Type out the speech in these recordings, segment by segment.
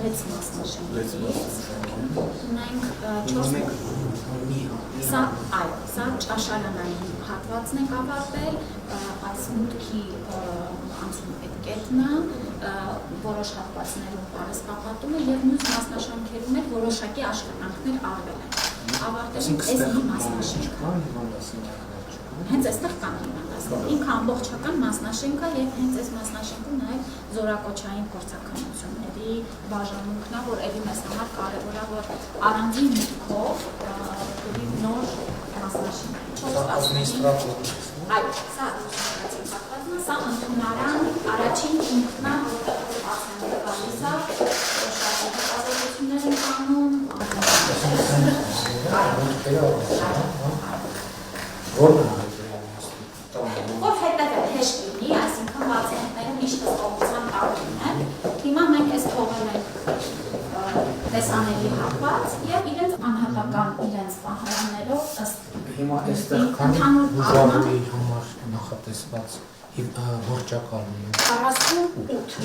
6 մասնաշենքից ունենք 4 Սա ճաշարանային հատվածն է կավարտել, այս մուտքի անցումպետ կետն է, որոշ հատվածներում պարսպապատում է և մյուս մասնաշենքերում էլ որոշակի աշխատանքներ արվել են։ Ավարտել ենք այս մի մասնաշենքը։ Հենց այստեղ կան հիվանդացներ։ Ինքը ամբողջական մասնաշենք է և հենց այս մասնաշենքում նաև զորակոչային գործակալությունների բաժանմունքն է, որ էլի մեզ համար կարևոր է, որ առանձին միտքով նոր մասնաշենք։ Այո, սա սա ընդունարան առաջին ինքն է, որտեղ պացիենտը գալիս է, շարժի հետազոտություններ են անում, որ հետևել հեշտ լինի, այսինքն պացիենտները միշտ հսկողության տարին են, հիմա մենք այս թողել ենք տեսանելի հատված և իրենց անհատական իրենց պահարաններով Հիմա այստեղ քանի բուժարի համար նախատեսված որճակալն է 48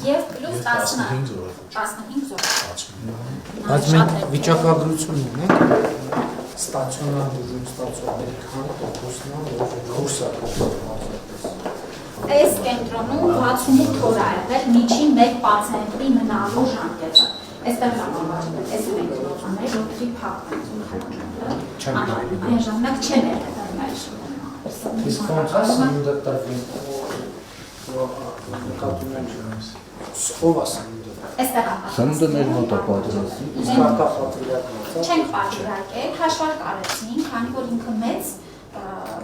և պլյուս 15 զորակոչ։ Բայց մենք վիճակագրություն ունենք ստացիոնար բուժում ստացողների քանի տոկոսն է, որ կուրս է Այս կենտրոնում 68 օր է եղել միջին մեկ պացիենտի մնալու ժամկետը։ Այստեղ ժամանակ այս կենտրոնները ոտքի փակվում Այն ժամանակ չեն Իսկ ոնց է սնունդը տրվի նկատում ենք ով է սնունդը Սնունդը մեր մոտ է պատրաստի Չենք պատրաստել, հաշվարկ արեցինք, քանի որ ինքը մեծ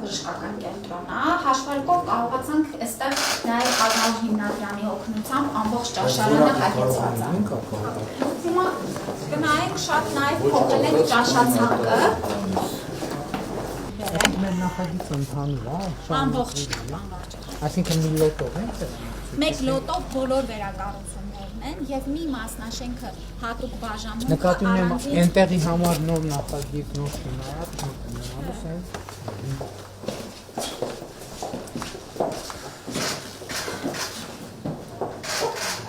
բժշկական կենտրոն է, հաշվարկով կարողացանք այստեղ նաև Աղալ հիմնադրամի օգնությամբ ամբողջ ճաշարանը հագեցված է։ Հիմա գնայինք շատ նաև փոխել ենք ճաշացանկը։ Մեր նախագիծը ընդհանուր է։ Ամբողջ։ Այսինքն մի լոտով ենք։ Մեկ լոտով բոլոր վերակառուցումներն են և մի մասնաշենքը հատուկ բաժանմունքը Նկատի ունեմ այնտեղի համար նոր նախագիծ, նոր շինարար,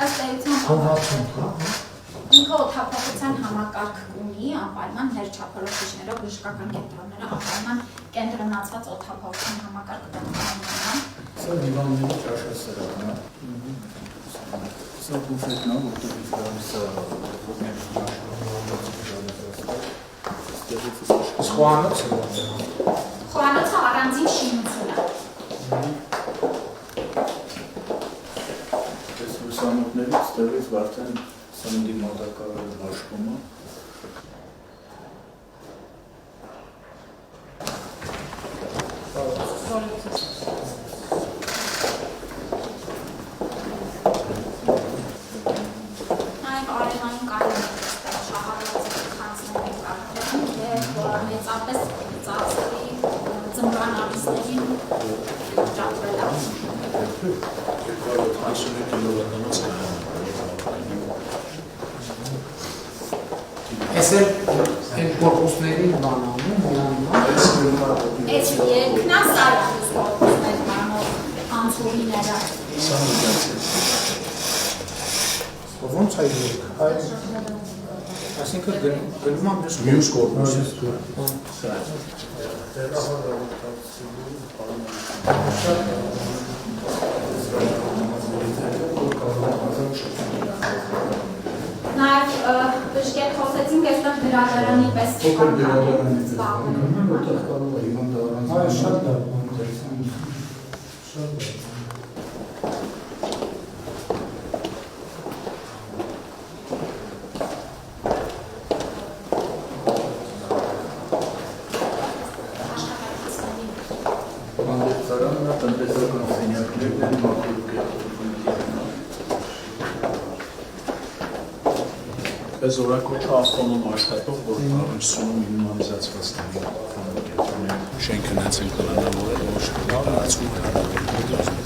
Ըստ էության ինքը օդափոխության համակարգ ունի, անպայման ներչափորոշիչներով բժշկական կենտրոնները անպայման կենտրոնացված օդափոխության համակարգ ունենան։ Սա դիվանների ճաշասրահն է։ Սա բուֆետն է, որտեղ գալիս է Խոհանոցը առանձին շինություն է։ Այս լուսամուտներից ստեղից վարդեն սննդի մոտակա հաշվում է։ Նաև արևային կարելի է շահառված խանձների կարդեն և մեծապես ծածկի ձմռան ամիսներին ճապվել է։ Այս էլ այն կորպուսների բանանում միանում Այս երկնա սարյանուս կորպուսներ բանով անցուղիները։ Ոնց է երկ, այսինքն գնում եմ մյուս կորպուսը Նաև բժշկեր խոսեցինք այստեղ գրադարանի պես Հանդեպսարանը տնտեսական սենյակներն են Զորակոչը ավտոնոմ աշխատող, որ առնչությունում մինիմալիզացված տանի շենքը նացել կլանավորել, որ տարածքում հնարավոր